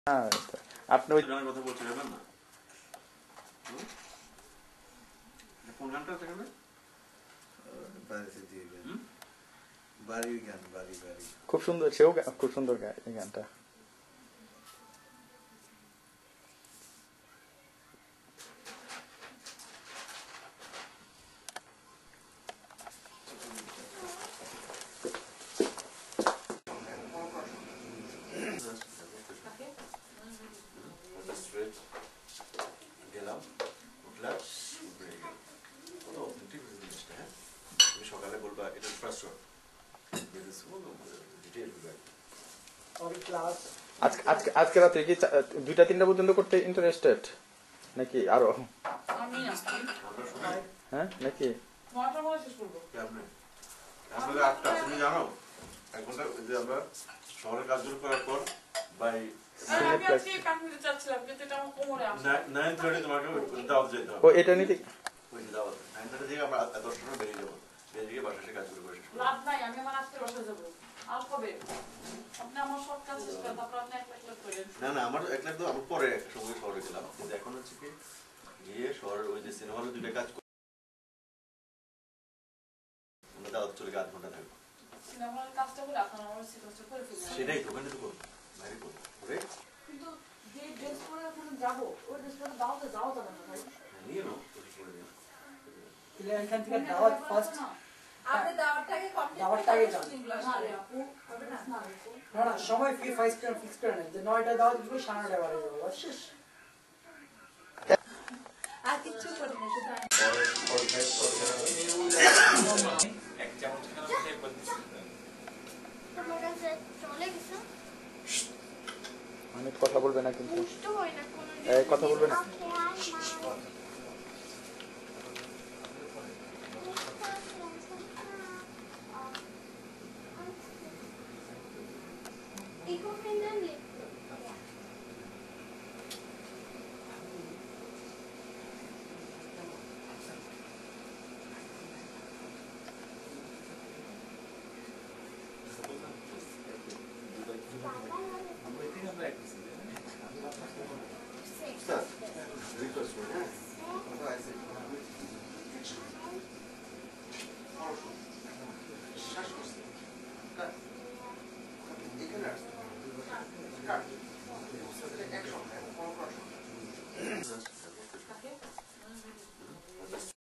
হ্যাঁ, আপনি ওই গানের কথা বলছিলেন না? কোন গানটা সেখানে? বাড়ির গান, বাড়ি বাড়ি। খুব সুন্দর, সেও খুব সুন্দর গায় এই গানটা। গেলাম, উঠলাম, তুমি সকালে বলবা এটা ফার্স্ট আজকে রাতে কি 2টা-3টা পর্যন্ত করতে ইন্টারেস্টেড নাকি আরো? হ্যাঁ নাকি আপনাদের 8টা তুমি জানো 1 ঘন্টা যে আমরা শহরের কাজগুলো করার পর বাই 9:30 তোমাকে দাওয়াত যেতে হবে। ও এটা নিতে ওই দাওয়াত 9:30 থেকে আমরা 10টার বেরিয়ে যাবো, বেরিয়ে বাসায় কাজগুলো করে শেষ লাভ নাই, আমি আমার আজকে বসে যাবো আর কবে আপনি আমার সব কাজ শেষ করেন, তারপর আপনি এক লাখ করেন। না না আমার 1 লাখ তো আমি পরে সঙ্গে শহরে গেলাম, কিন্তু এখন হচ্ছে কি গিয়ে শহরের ওই যে সিনেমা হলে 2টা কাজ আমরা দাওয়াত চলে গিয়ে 8 ঘন্টা থাকবো। সিনেমার কাজটা করে এখন আমার সিকোয়েন্সটা করে ফেলবো। সেটাই তো ওখানে তো করবো, বাইরে করবো ওকে। কিন্তু যে ড্রেস পরে ওখানে যাবো ওই ড্রেস পরে দাওয়াতে যাওয়া যাবে না ভাই। নিয়ে নাও করে নিও। তাহলে এখান থেকে দাওয়াত ফার্স্ট আপনি দাওয়াতটাকে কমপ্লিট দাওয়াতটাকে যান। না রে আপু হবে না। না না সময় ফিক্স করে নেন যে 9টা দাওয়াত দিব 9:30 বাজে যাবো বাস শেষ। আর কিছু করি না শুধু এক চামচ খানা তোমার কাছে চলে গেছে অনেক কথা বলবে না কিন্তু, দুষ্ট হই না কোনো এই কথা বলবে না। Eco friendly